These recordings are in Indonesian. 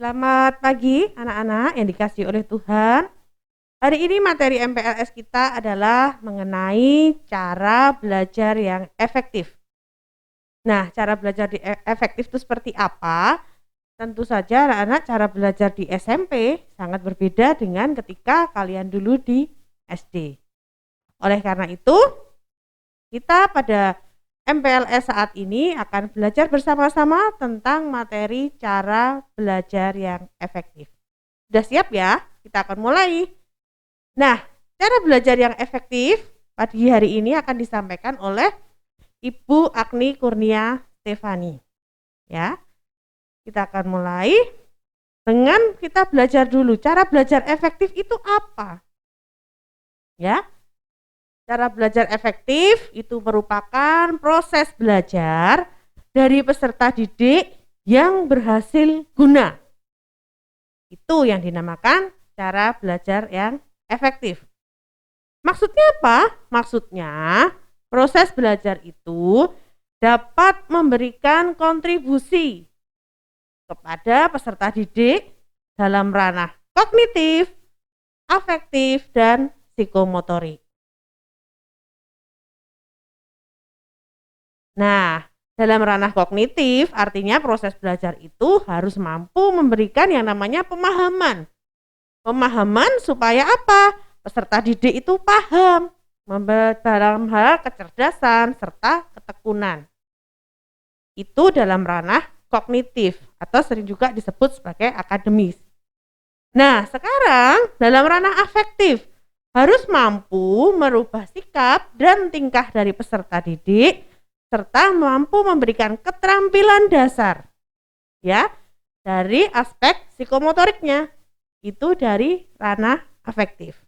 Selamat pagi anak-anak yang dikasihi oleh Tuhan. Hari ini materi MPLS kita adalah mengenai cara belajar yang efektif. Nah, cara belajar efektif itu seperti apa? Tentu saja anak-anak cara belajar di SMP sangat berbeda dengan ketika kalian dulu di SD. Oleh karena itu, kita pada MPLS saat ini akan belajar bersama-sama tentang materi cara belajar yang efektif. Sudah siap ya? Kita akan mulai. Nah, cara belajar yang efektif pagi hari ini akan disampaikan oleh Ibu Agni Kurnia Stefani. Ya, kita akan mulai dengan kita belajar dulu. Cara belajar efektif itu apa? Ya, cara belajar efektif itu merupakan proses belajar dari peserta didik yang berhasil guna. Itu yang dinamakan cara belajar yang efektif. Maksudnya apa? Maksudnya proses belajar itu dapat memberikan kontribusi kepada peserta didik dalam ranah kognitif, afektif, dan psikomotorik. Nah, dalam ranah kognitif artinya proses belajar itu harus mampu memberikan yang namanya pemahaman. Pemahaman supaya apa? Peserta didik itu paham dalam hal kecerdasan serta ketekunan. Itu dalam ranah kognitif atau sering juga disebut sebagai akademis. Nah, sekarang dalam ranah afektif harus mampu merubah sikap dan tingkah dari peserta didik serta mampu memberikan keterampilan dasar ya dari aspek psikomotoriknya, itu dari ranah afektif.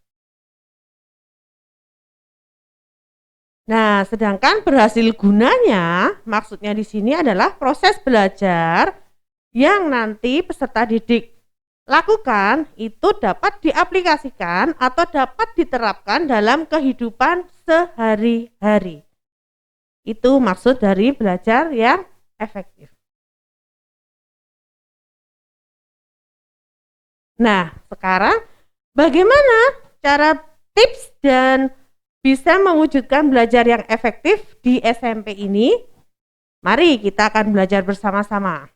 Nah, sedangkan berhasil gunanya maksudnya di sini adalah proses belajar yang nanti peserta didik lakukan itu dapat diaplikasikan atau dapat diterapkan dalam kehidupan sehari-hari. Itu maksud dari belajar yang efektif. Nah, sekarang bagaimana cara tips dan bisa mewujudkan belajar yang efektif di SMP ini? Mari kita akan belajar bersama-sama.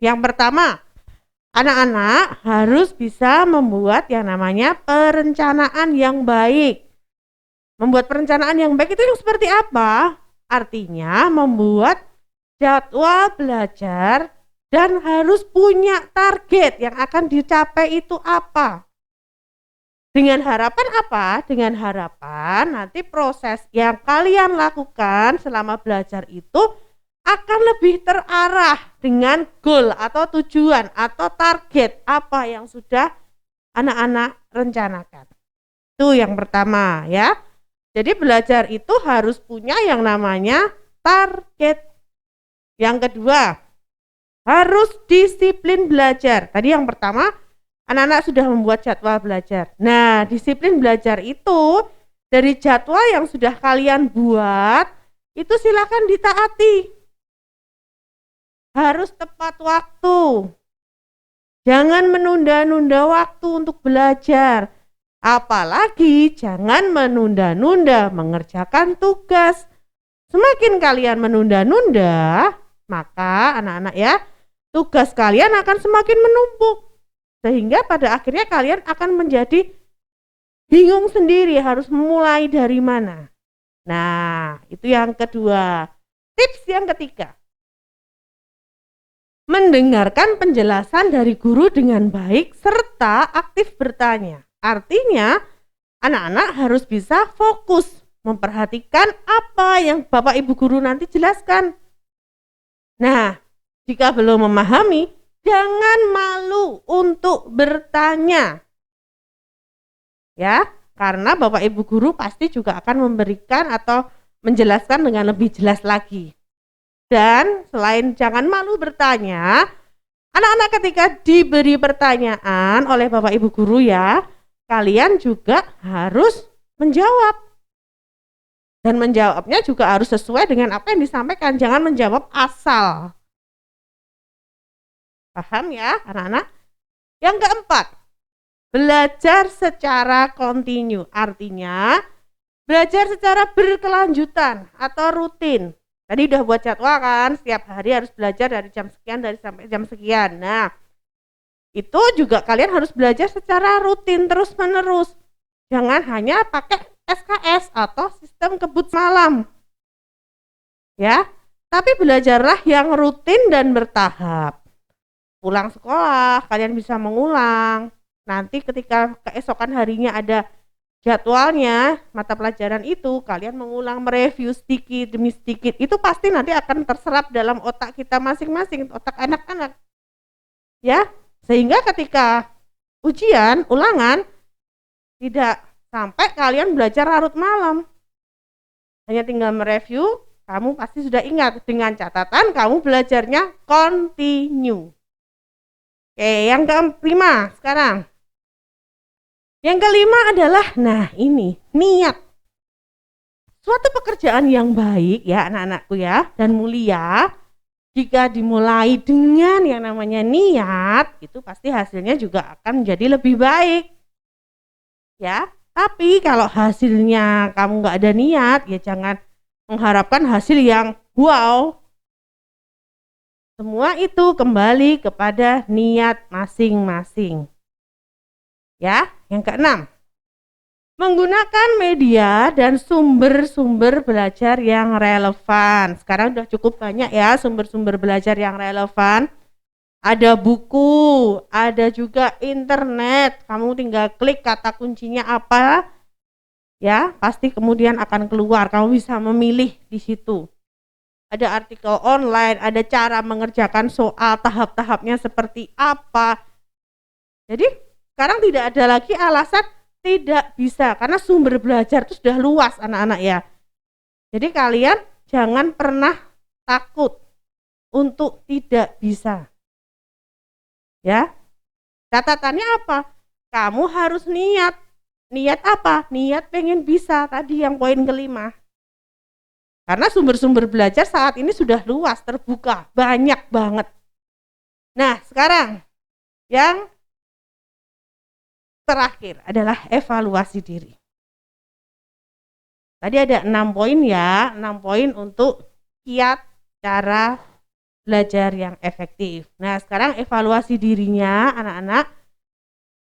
Yang pertama, anak-anak harus bisa membuat yang namanya perencanaan yang baik. Membuat perencanaan yang baik itu yang seperti apa? Artinya membuat jadwal belajar dan harus punya target yang akan dicapai itu apa. Dengan harapan apa? Dengan harapan nanti proses yang kalian lakukan selama belajar itu akan lebih terarah dengan goal atau tujuan atau target apa yang sudah anak-anak rencanakan. Itu yang pertama ya. Jadi belajar itu harus punya yang namanya target. Yang kedua, harus disiplin belajar. Tadi yang pertama, anak-anak sudah membuat jadwal belajar. Nah, disiplin belajar itu dari jadwal yang sudah kalian buat, itu silakan ditaati. Harus tepat waktu. Jangan menunda-nunda waktu untuk belajar. Apalagi jangan menunda-nunda mengerjakan tugas. Semakin kalian menunda-nunda, maka anak-anak ya, tugas kalian akan semakin menumpuk. Sehingga pada akhirnya kalian akan menjadi bingung sendiri harus mulai dari mana. Nah, itu yang kedua. Tips yang ketiga. Mendengarkan penjelasan dari guru dengan baik serta aktif bertanya. Artinya, anak-anak harus bisa fokus memperhatikan apa yang Bapak Ibu guru nanti jelaskan. Nah, jika belum memahami, jangan malu untuk bertanya. Ya, karena Bapak Ibu guru pasti juga akan memberikan atau menjelaskan dengan lebih jelas lagi. Dan selain jangan malu bertanya, anak-anak ketika diberi pertanyaan oleh Bapak Ibu guru ya, kalian juga harus menjawab. Dan menjawabnya juga harus sesuai dengan apa yang disampaikan. Jangan menjawab asal. Paham ya anak-anak? Yang keempat, belajar secara kontinu. Artinya, belajar secara berkelanjutan atau rutin. Tadi udah buat jadwal kan, setiap hari harus belajar dari jam sekian sampai jam sekian. Nah, itu juga kalian harus belajar secara rutin terus-menerus. Jangan hanya pakai SKS atau sistem kebut malam. Ya, tapi belajarlah yang rutin dan bertahap. Pulang sekolah, kalian bisa mengulang. Nanti ketika keesokan harinya ada jadwalnya, mata pelajaran itu, kalian mengulang, mereview sedikit demi sedikit. Itu pasti nanti akan terserap dalam otak kita masing-masing, otak anak-anak. Ya, sehingga ketika ujian, ulangan, tidak sampai kalian belajar larut malam. Hanya tinggal mereview, kamu pasti sudah ingat, dengan catatan kamu belajarnya continue. Oke, yang kelima sekarang. Yang kelima adalah, nah ini, niat. Suatu pekerjaan yang baik ya anak-anakku ya, dan mulia, jika dimulai dengan yang namanya niat, itu pasti hasilnya juga akan menjadi lebih baik. Ya, tapi kalau hasilnya kamu nggak ada niat, ya jangan mengharapkan hasil yang wow. Semua itu kembali kepada niat masing-masing. Ya, yang keenam, menggunakan media dan sumber-sumber belajar yang relevan. Sekarang sudah cukup banyak ya sumber-sumber belajar yang relevan. Ada buku, ada juga internet. Kamu tinggal klik kata kuncinya apa, ya pasti kemudian akan keluar. Kamu bisa memilih di situ. Ada artikel online, ada cara mengerjakan soal, tahap-tahapnya seperti apa. Jadi sekarang tidak ada lagi alasan tidak bisa, karena sumber belajar itu sudah luas anak-anak ya. Jadi kalian jangan pernah takut untuk tidak bisa. Ya, catatannya apa? Kamu harus niat. Niat apa? Niat pengen bisa, tadi yang poin kelima. Karena sumber-sumber belajar saat ini sudah luas, terbuka, banyak banget. Nah, sekarang yang terakhir adalah evaluasi diri. Tadi ada 6 poin ya, 6 poin untuk kiat cara belajar yang efektif. Nah, sekarang evaluasi dirinya anak-anak.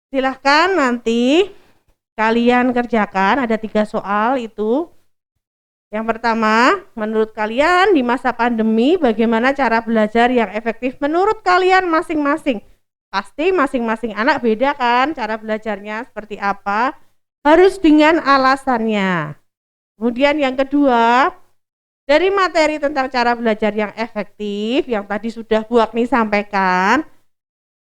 Silahkan nanti kalian kerjakan, ada 3 soal itu. Yang pertama, menurut kalian di masa pandemi bagaimana cara belajar yang efektif menurut kalian masing-masing? Pasti masing-masing anak beda kan cara belajarnya seperti apa, harus dengan alasannya. Kemudian yang kedua, dari materi tentang cara belajar yang efektif yang tadi sudah Bu Agni sampaikan,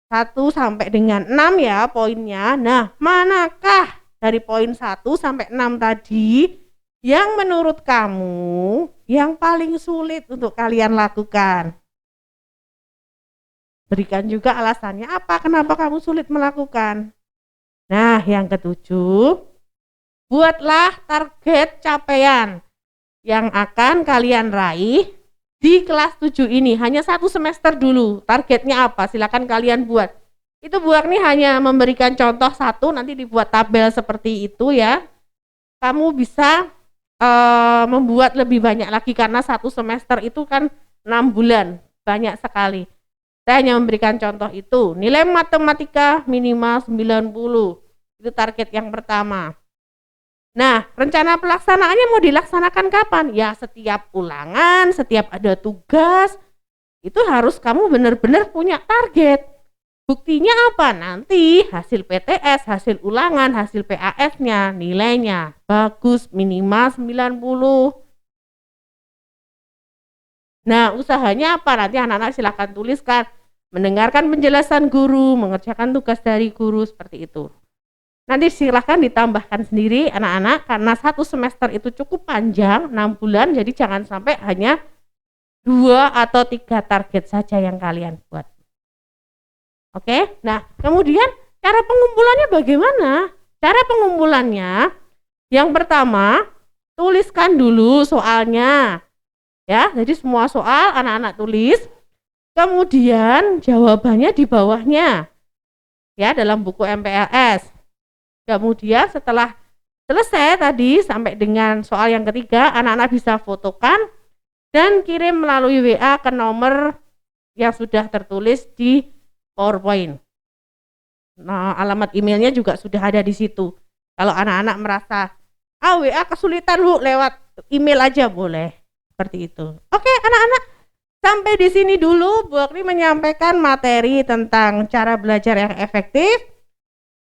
1 sampai dengan 6 ya poinnya. Nah, manakah dari poin 1 sampai 6 tadi yang menurut kamu yang paling sulit untuk kalian lakukan? Berikan juga alasannya apa, kenapa kamu sulit melakukan. Nah, yang ketujuh, buatlah target capaian yang akan kalian raih di kelas 7 ini. Hanya 1 semester dulu. Targetnya apa? Silakan kalian buat. Itu Bu Agni hanya memberikan contoh 1, nanti dibuat tabel seperti itu ya. Kamu bisa membuat lebih banyak lagi karena 1 semester itu kan 6 bulan, banyak sekali. Saya hanya memberikan contoh itu. Nilai matematika minimal 90. Itu target yang pertama. Nah, rencana pelaksanaannya mau dilaksanakan kapan? Ya setiap ulangan, setiap ada tugas, itu harus kamu benar-benar punya target. Buktinya apa? Nanti hasil PTS, hasil ulangan, hasil PAS-nya, nilainya bagus minimal 90. Nah, usahanya apa? Nanti anak-anak silakan tuliskan. Mendengarkan penjelasan guru, mengerjakan tugas dari guru, seperti itu. Nanti silakan ditambahkan sendiri anak-anak, karena 1 semester itu cukup panjang, 6 bulan, jadi jangan sampai hanya 2 atau 3 target saja yang kalian buat. Oke, nah kemudian cara pengumpulannya bagaimana? Cara pengumpulannya, yang pertama, tuliskan dulu soalnya. Ya, jadi semua soal anak-anak tulis, kemudian jawabannya di bawahnya. ya dalam buku MPLS. Kemudian setelah selesai tadi sampai dengan soal yang ketiga, anak-anak bisa fotokan dan kirim melalui WA ke nomor yang sudah tertulis di PowerPoint. Nah, alamat emailnya juga sudah ada di situ. Kalau anak-anak merasa WA kesulitan Bu, lewat email aja boleh. Seperti itu. Oke, anak-anak, sampai di sini dulu Bu Akri menyampaikan materi tentang cara belajar yang efektif.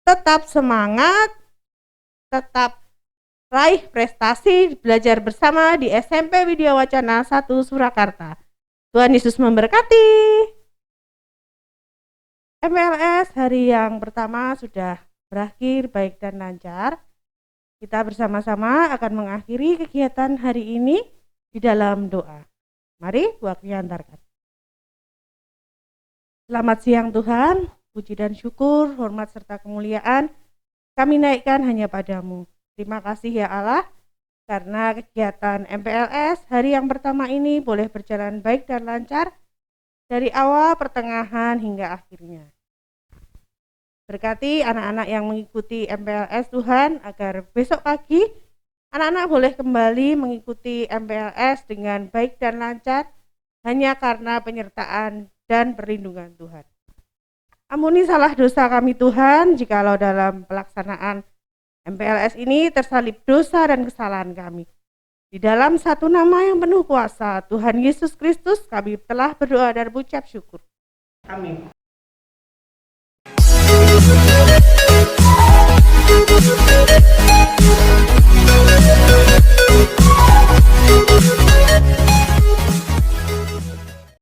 Tetap semangat, tetap raih prestasi belajar bersama di SMP Widya Wacana 1 Surakarta. Tuhan Yesus memberkati. MPLS hari yang pertama sudah berakhir baik dan lancar. Kita bersama-sama akan mengakhiri kegiatan hari ini di dalam doa. Mari Bu Akri antarkan. Selamat siang Tuhan, puji dan syukur, hormat serta kemuliaan kami naikkan hanya padamu. Terima kasih ya Allah, karena kegiatan MPLS hari yang pertama ini boleh berjalan baik dan lancar dari awal, pertengahan hingga akhirnya. Berkati anak-anak yang mengikuti MPLS Tuhan, agar besok pagi anak-anak boleh kembali mengikuti MPLS dengan baik dan lancar hanya karena penyertaan dan perlindungan Tuhan. Ampuni salah dosa kami Tuhan, jikalau dalam pelaksanaan MPLS ini tersalib dosa dan kesalahan kami. Di dalam satu nama yang penuh kuasa, Tuhan Yesus Kristus, kami telah berdoa dan mengucap syukur. Amin.